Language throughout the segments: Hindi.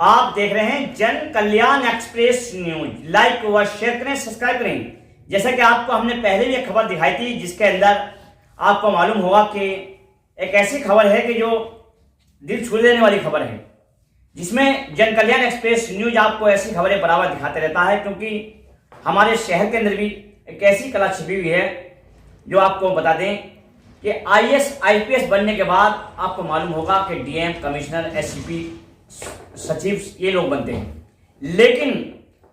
आप देख रहे हैं जन कल्याण एक्सप्रेस न्यूज। लाइक व शेयर करें, सब्सक्राइब करें। जैसा कि आपको हमने पहले भी एक खबर दिखाई थी, जिसके अंदर आपको मालूम होगा कि एक ऐसी खबर है कि जो दिल छू लेने वाली खबर है, जिसमें जन कल्याण एक्सप्रेस न्यूज आपको ऐसी खबरें बराबर दिखाते रहता है। क्योंकि हमारे शहर के अंदर भी एक ऐसी कला छिपी हुई है जो आपको बता दें कि IAS IPS बनने के बाद आपको मालूम होगा कि DM, कमिश्नर, SCP, सचिव ये लोग बनते हैं। लेकिन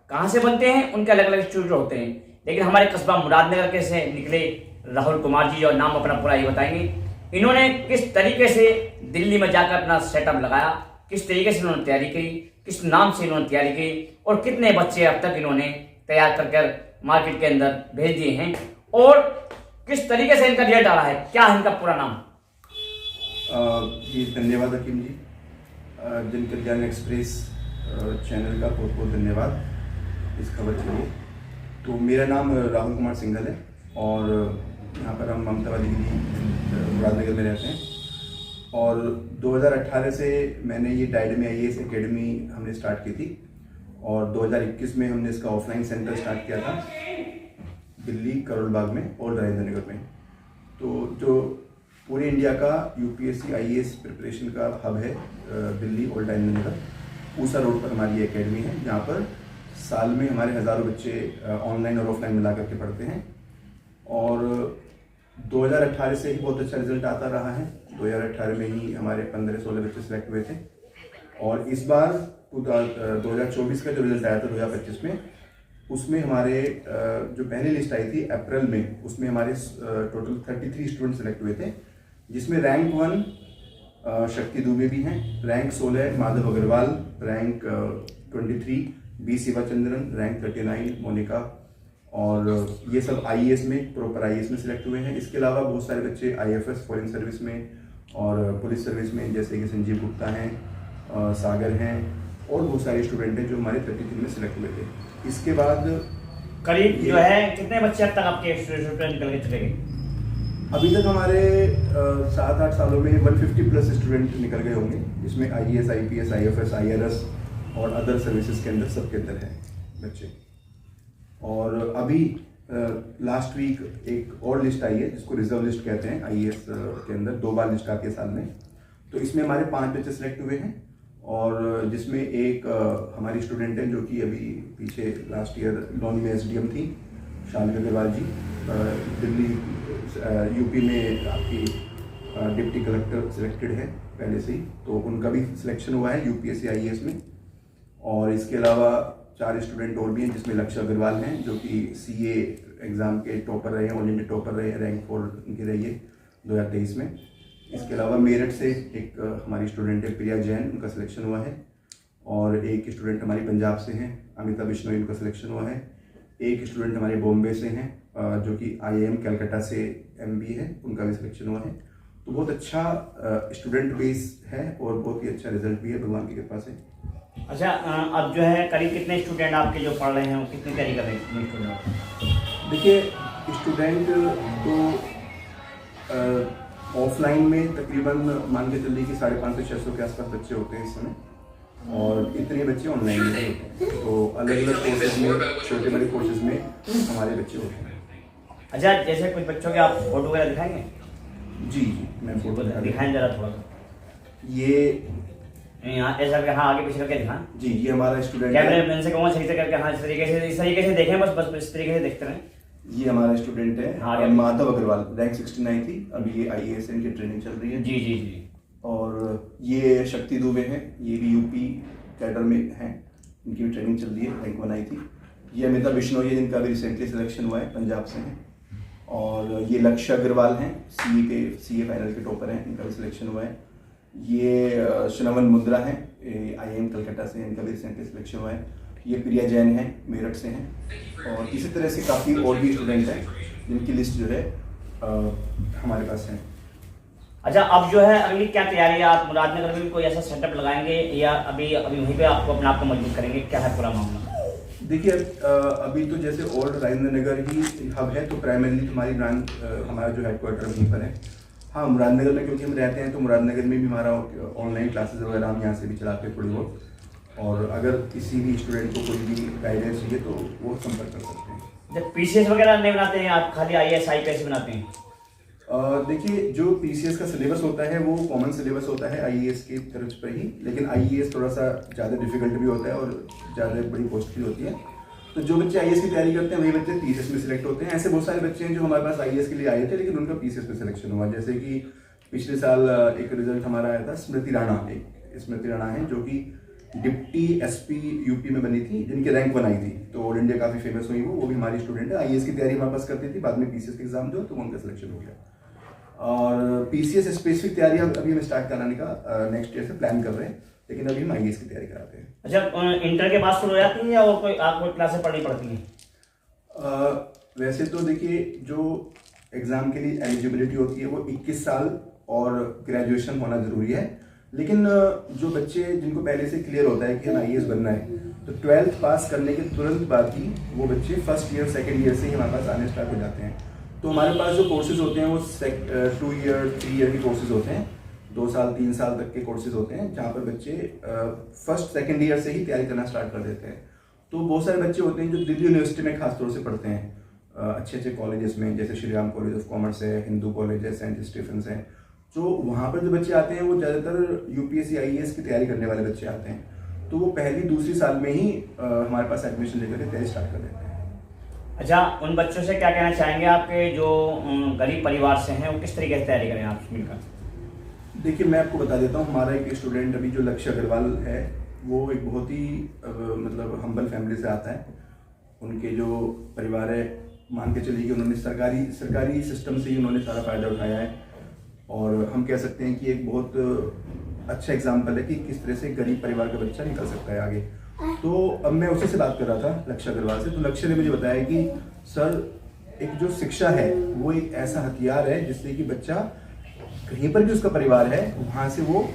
कहां से बनते हैं, उनके अलग अलग इंस्टीट्यूट होते हैं। लेकिन हमारे कस्बा मुरादनगर के से निकले राहुल कुमार जी, और नाम अपना पूरा ये बताएंगे, इन्होंने किस तरीके से दिल्ली में जाकर अपना सेटअप लगाया, किस तरीके से इन्होंने तैयारी की, किस नाम से इन्होंने तैयारी की, और कितने बच्चे अब तक इन्होंने तैयार कर मार्केट के अंदर भेज दिए हैं, और किस तरीके से इनका रिजल्ट आ रहा है, क्या है इनका पूरा नाम। जी धन्यवाद हकीम जी। जन कल्याण एक्सप्रेस चैनल का बहुत बहुत धन्यवाद इस खबर के लिए। तो मेरा नाम राहुल कुमार सिंघल है और यहाँ पर हम ममता वाली मुरादनगर में रहते हैं। और 2018 से मैंने ये डायडमी IAS एकेडमी हमने स्टार्ट की थी, और 2021 में हमने इसका ऑफलाइन सेंटर स्टार्ट किया था दिल्ली करोल बाग में और राजेंद्र नगर में। तो जो पूरे इंडिया का UPSC IAS प्रिपरेशन का हब है दिल्ली और राजेंद्र नगर, पूसा रोड पर हमारी एकेडमी है, जहाँ पर साल में हमारे हज़ारों बच्चे ऑनलाइन और ऑफलाइन मिला करके पढ़ते हैं। और 2018 से ही बहुत अच्छा रिजल्ट आता रहा है। 2018 में ही हमारे 15-16 बच्चे सिलेक्ट हुए थे, और इस बार 2024 का जो रिजल्ट आया था 2025 में, उसमें हमारे जो पहली लिस्ट आई थी अप्रैल में, उसमें हमारे टोटल 33 स्टूडेंट सेलेक्ट हुए थे, जिसमें रैंक 1 शक्ति दुबे भी हैं, rank 16 Madhav Agarwal, rank 23 B Sivachandran, rank 39 Monica, और ये सब IAS में, प्रॉपर IAS में सिलेक्ट हुए हैं। इसके अलावा बहुत सारे बच्चे IFS फॉरेन सर्विस में और पुलिस सर्विस में, जैसे कि संजीव गुप्ता हैं, सागर हैं, और बहुत सारे स्टूडेंट हैं जो हमारे 33 में सिलेक्ट हुए थे। इसके बाद करीब जो है कितने बच्चे अब तक आपके स्टूडेंट निकल के चले गए? अभी तक हमारे 7-8 सालों में 150 प्लस स्टूडेंट निकल गए होंगे, जिसमें IAS IPS IFS IRS और अदर सर्विसेज के अंदर, सबके अंदर हैं बच्चे। और अभी लास्ट वीक एक और लिस्ट आई है, जिसको रिजर्व लिस्ट कहते हैं। IAS के अंदर 2 बार लिस्ट आती है साल में। तो इसमें हमारे 5 बच्चे सिलेक्ट हुए हैं, और जिसमें एक हमारी स्टूडेंट है जो कि अभी पीछे लास्ट ईयर लॉन में SDM थी, शालिनी अग्रवाल जी, दिल्ली UP में आपकी डिप्टी कलेक्टर सिलेक्टेड है पहले से ही, तो उनका भी सिलेक्शन हुआ है UPSC IAS में। और इसके अलावा 4 स्टूडेंट और भी हैं, जिसमें लक्ष्य अग्रवाल हैं जो कि CA एग्ज़ाम के टॉपर रहे हैं, ऑल इंडिया टॉपर रहे हैं, रैंक 4 उनकी रही है 2023 में। इसके अलावा मेरठ से एक हमारी स्टूडेंट है प्रिया जैन, उनका सिलेक्शन हुआ है। और एक स्टूडेंट हमारी पंजाब से हैं, अमिता बिश्नोई, उनका सिलेक्शन हुआ है। एक स्टूडेंट हमारे बॉम्बे से हैं जो कि IIM कलकत्ता से MBA है, उनका भी सिलेक्शन हुआ है। तो बहुत अच्छा स्टूडेंट बेस है और बहुत ही अच्छा रिजल्ट भी है भगवान की कृपा से। अच्छा, अब जो है करीब कितने स्टूडेंट आपके जो पढ़ रहे हैं, वो कितनी तैयारी कर रहे हैं स्टूडेंट? देखिए, स्टूडेंट तो ऑफलाइन में तकरीबन मान के चलिए कि 550 से 600 के आसपास बच्चे होते हैं इस समय, और इतने बच्चे ऑनलाइन में होते हैं। तो अलग अलग कोर्सेज में, छोटे बड़े कोर्सेज में हमारे बच्चे होते हैं। अच्छा, जैसे कुछ बच्चों के आप फोटो वगैरह दिखाएंगे? जी, मैं फोटो दिखाएं जरा थोड़ा सा। ये यहाँ ऐसा करके, हाँ आगे पीछे करके दिखाएं जी, ये हमारा स्टूडेंट कैमरे मैन से कहूँगा सही से करके, हाँ इस तरीके से देखें, बस इस तरीके से देखते रहें। ये हमारा स्टूडेंट है, हाँ, माधव अग्रवाल, रैंक 69 थी, अभी ये IAS की ट्रेनिंग चल रही है। जी जी जी। और ये शक्ति दुबे हैं, ये भी UP कैडर में हैं, इनकी भी ट्रेनिंग चल रही है, रैंक 1 आई थी। ये अमिता बिश्नोई है, जिनका भी रिसेंटली सिलेक्शन हुआ है, पंजाब से हैं। और ये लक्ष्य अग्रवाल हैं, CA फाइनल के टॉपर हैं, इनका भी सिलेक्शन हुआ है। ये शनवन मुद्रा हैं, IIM कलकत्ता से, इनका भी रिसेंटली सिलेक्शन हुआ है। ये प्रिया जैन हैं, मेरठ से हैं। और इसी तरह से काफ़ी और भी स्टूडेंट हैं, जिनकी लिस्ट जो है हमारे पास है। अच्छा, अब जो है अगली क्या तैयारी है? आप मुरादनगर में भी कोई ऐसा सेटअप लगाएंगे, या अभी वहीं पे आपको अपने आप को मजबूत करेंगे, क्या है पूरा मामला? देखिए, अभी तो जैसे ओल्ड राजेंद्र नगर ही हब है, तो प्राइमरीली हमारी ब्रांच, हमारा जो हेडक्वार्टर वहीं पर है। हाँ, मुरादनगर में क्योंकि हम रहते हैं, तो मुरादनगर में भी हमारा ऑनलाइन क्लासेस वगैरह हम यहाँ से भी चलाते हैं थोड़ी बहुत। और अगर किसी भी स्टूडेंट को कोई भी गाइडेंस चाहिए तो वो संपर्क कर सकते हैं। जब पीसीएस वगैरह नहीं बनाते हैं आप, खाली आईएएस आईपीएस बनाते हैं? देखिए, जो पीसीएस का सिलेबस होता है वो कॉमन सिलेबस होता है आईएएस की तरफ पर ही, लेकिन आईएएस थोड़ा सा ज़्यादा डिफिकल्ट भी होता है और ज़्यादा बड़ी पोस्ट भी होती है। तो जो बच्चे आईएएस की तैयारी करते हैं वही बच्चे पीसीएस में सिलेक्ट होते हैं। ऐसे बहुत सारे बच्चे हैं जो हमारे पास आईएएस के लिए आए थे लेकिन उनका पीसीएस में सिलेक्शन हुआ। जैसे कि पिछले साल एक रिजल्ट हमारा आया था, स्मृति राणा है जो कि डिप्टी एसपी यूपी में बनी थी, जिनकी रैंक 1 आई थी, तो ऑल इंडिया काफ़ी फेमस हुई वो भी हमारी स्टूडेंट है। आईएएस की तैयारी हमारे पास करती थी, बाद में पीसीएस का एग्जाम दो तो उनका सिलेक्शन हो गया। और पीसीएस स्पेसिफिक तैयारी अभी हम स्टार्ट कराने का नेक्स्ट ईयर से प्लान कर रहे हैं, लेकिन अभी हम आईएएस की तैयारी कराते हैं। अच्छा, इंटर के बाद शुरू हो जाती है या और कोई आपको क्लासेस पढ़नी पड़ती हैं? वैसे तो देखिए, जो एग्ज़ाम के लिए एलिजिबिलिटी होती है वो 21 साल और ग्रेजुएशन होना ज़रूरी है, लेकिन जो बच्चे जिनको पहले से क्लियर होता है कि हमें आईएएस बनना है तो 12th पास करने के तुरंत बाद ही वो बच्चे फर्स्ट ईयर सेकेंड ईयर से ही हमारे पास आने स्टार्ट हो जाते हैं। तो हमारे पास जो कोर्सेज होते हैं वो 2 ईयर 3 ईयर के कोर्सेज होते हैं, 2 साल 3 साल तक के कोर्सेज होते हैं, जहाँ पर बच्चे फर्स्ट सेकेंड ईयर से ही तैयारी करना स्टार्ट कर देते हैं। तो बहुत सारे बच्चे होते हैं जो दिल्ली यूनिवर्सिटी में खासतौर से पढ़ते हैं, अच्छे अच्छे कॉलेजेस में, जैसे Shri Ram college of commerce है, हिंदू कॉलेज है, सेंट स्टीफेंस है। तो वहाँ पर जो बच्चे आते हैं वो ज़्यादातर यूपीएससी आईएएस की तैयारी करने वाले बच्चे आते हैं, तो वो पहली दूसरी साल में ही हमारे पास एडमिशन लेकर के तैयारी स्टार्ट कर देते हैं। अच्छा, उन बच्चों से क्या कहना चाहेंगे आपके जो गरीब परिवार से हैं, वो किस तरीके से तैयारी करें आपसे मिलकर? देखिए, मैं आपको बता देता हूँ, हमारा एक स्टूडेंट अभी जो लक्ष्य अग्रवाल है वो एक बहुत ही मतलब हम्बल फैमिली से आता है। उनके जो परिवार है, मान के चलिए कि उन्होंने सरकारी सिस्टम से ही उन्होंने सारा फ़ायदा उठाया है, और हम कह सकते हैं कि एक बहुत अच्छा एग्जाम्पल है कि किस तरह से गरीब परिवार का बच्चा निकल सकता है आगे। तो अब मैं उसी से बात कर रहा था, लक्ष्य अग्रवाल से, तो लक्ष्य ने मुझे बताया कि सर, एक जो शिक्षा है वो एक ऐसा हथियार है जिससे कि बच्चा कहीं पर भी उसका परिवार है वहाँ से वो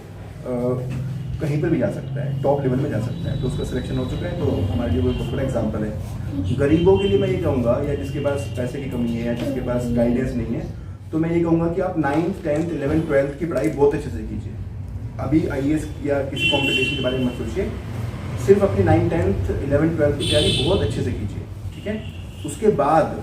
कहीं पर भी जा सकता है, टॉप लेवल में जा सकता है। तो उसका सिलेक्शन हो चुका है, तो हमारे लिए वो बहुत बड़ा एग्जाम्पल है। गरीबों के लिए मैं ये कहूँगा, या जिसके पास पैसे की कमी है या जिसके पास गाइडेंस नहीं है, तो मैं ये कहूँगा कि आप 9th 10th 11th 12th की पढ़ाई बहुत अच्छे से कीजिए। अभी आईएएस या किसी कॉम्पिटिशन के बारे में मत सोचिए, सिर्फ अपनी 9th 10th 11th 12th की तैयारी बहुत अच्छे से कीजिए, ठीक है। उसके बाद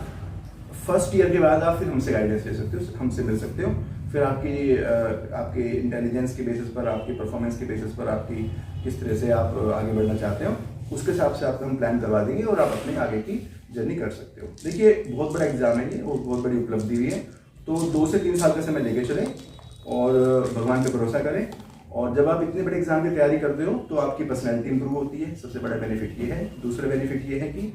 फर्स्ट ईयर के बाद आप फिर हमसे गाइडेंस ले सकते हो, हमसे मिल सकते हो। फिर आपके इंटेलिजेंस के बेसिस पर, आपकी परफॉर्मेंस के बेसिस पर, आपकी किस तरह से आप आगे बढ़ना चाहते हो, उसके हिसाब से आपको हम प्लान करवा देंगे और आप अपने आगे की जर्नी कर सकते हो। देखिए, बहुत बड़ा एग्जाम है ये और बहुत बड़ी उपलब्धि भी है, तो 2 से 3 साल का समय लेके चलें और भगवान पे भरोसा करें। और जब आप इतने बड़े एग्जाम की तैयारी करते हो तो आपकी पर्सनैलिटी इंप्रूव होती है, सबसे बड़ा बेनिफिट ये है। दूसरा बेनिफिट ये है कि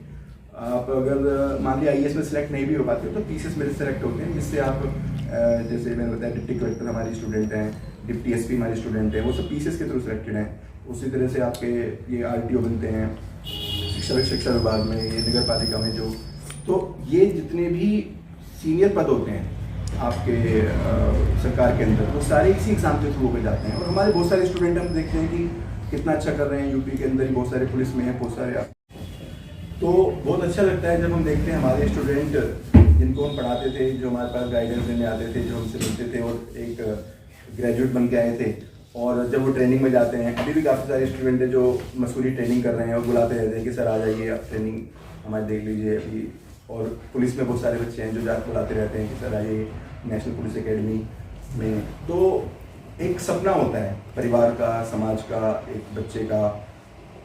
आप अगर मान लिया आईएएस में सिलेक्ट नहीं भी हो पाते तो पीसीएस में सिलेक्ट होते हैं, जिससे आप जैसे मैंने बताया डिप्टी कलेक्टर हमारी स्टूडेंट हैं, डिप्टी एसपी हमारी स्टूडेंट हैं, वो सब पीसीएस के थ्रू सिलेक्टेड हैं। उसी तरह से आपके ये आरटीओ बनते हैं शिक्षा विभाग में, ये नगर पालिका में जो, तो ये जितने भी सीनियर पद होते हैं आपके सरकार के अंदर, वो सारे इसी एग्जाम के थ्रू होकर जाते हैं। और हमारे बहुत सारे स्टूडेंट हम देखते हैं कि कितना अच्छा कर रहे हैं, यूपी के अंदर ही बहुत सारे पुलिस में हैं, बहुत सारे। तो बहुत अच्छा लगता है जब हम देखते हैं हमारे स्टूडेंट जिनको हम पढ़ाते थे, जो हमारे पास गाइडेंस देने आते थे, जो हमसे मिलते थे और एक ग्रेजुएट बन के आए थे, और जब वो ट्रेनिंग में जाते हैं। अभी भी काफ़ी सारे स्टूडेंट हैं जो मसूरी ट्रेनिंग कर रहे हैं और बुलाते रहते हैं कि सर आ जाइए, आप ट्रेनिंग हमारी देख लीजिए अभी। और पुलिस में बहुत सारे बच्चे हैं जो जाकर बुलाते रहते हैं कि सर आइए नेशनल पुलिस एकेडमी में। तो एक सपना होता है परिवार का, समाज का, एक बच्चे का,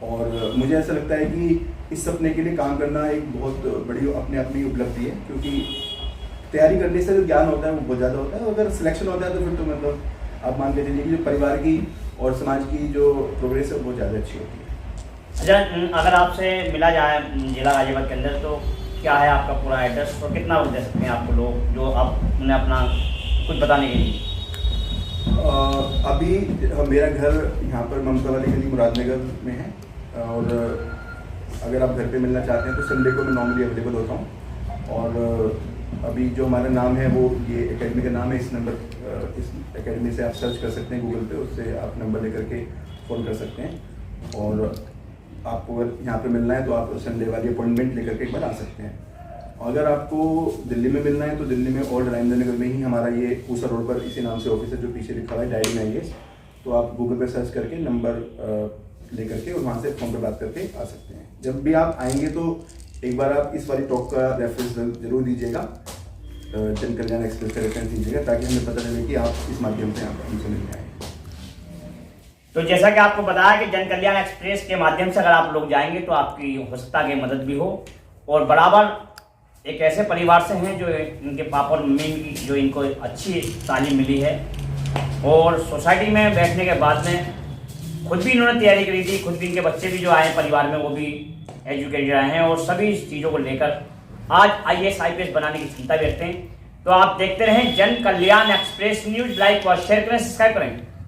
और मुझे ऐसा लगता है कि इस सपने के लिए काम करना एक बहुत बड़ी अपने आप में उपलब्धि है, क्योंकि तैयारी करने से जो ज्ञान होता है वो बहुत ज़्यादा होता है। अगर सिलेक्शन होता है तो फिर तो मतलब आप मान के चलिए कि जो परिवार की और समाज की जो प्रोग्रेस है वो बहुत ज़्यादा अच्छी होती है। अच्छा, अगर आपसे मिला जाए जिला गाजियाबाद के अंदर तो क्या है आपका पूरा एड्रेस और कितना वक्त दे सकते हैं आपको लोग जो आप उन्हें अपना कुछ बताने के लिए? अभी मेरा घर यहाँ पर ममता वाली गली मुरादनगर में है, और अगर आप घर पे मिलना चाहते हैं तो संडे को मैं नॉर्मली अवेलेबल होता हूँ। और अभी जो हमारा नाम है वो ये एकेडमी का नाम है, इस एकेडमी से आप सर्च कर सकते हैं गूगल पे, उससे आप नंबर लेकर के फ़ोन कर सकते हैं। और आपको अगर यहाँ पे मिलना है तो आप संडे वाली अपॉइंटमेंट लेकर के एक बार आ सकते हैं। अगर आपको दिल्ली में मिलना है तो दिल्ली में ओल्ड राजेंद्र नगर में ही हमारा ये पूसा रोड पर इसी नाम से ऑफिस है, जो पीछे लिखा हुआ है डायरी में आईएएस। तो आप गूगल पे सर्च करके नंबर लेकर के और वहाँ से फॉर्म पर बात करके आ सकते हैं। जब भी आप आएंगे तो एक बार आप इस वाली टॉक का रेफरेंस जरूर दीजिएगा, जन कल्याण एक्सप्रेस का रेफरेंस दीजिएगा, ताकि हमें पता चले कि आप इस माध्यम से यहाँ पर हमसे मिलने आए। तो जैसा कि आपको बताया कि जन कल्याण एक्सप्रेस के माध्यम से अगर आप लोग जाएंगे तो आपकी हो सकता है मदद भी हो। और बराबर एक ऐसे परिवार से हैं जो इनके पापा और मम्मी की जो इनको अच्छी तालीम मिली है और सोसाइटी में बैठने के बाद में खुद भी इन्होंने तैयारी करी थी, खुद भी इनके बच्चे भी जो आए हैं परिवार में वो भी एजुकेटेड आए हैं और सभी इस चीज़ों को लेकर आज IAS IPS बनाने की चिंता भी रखते हैं। तो आप देखते रहें जन कल्याण एक्सप्रेस न्यूज, लाइक व शेयर करें, सब्सक्राइब करें।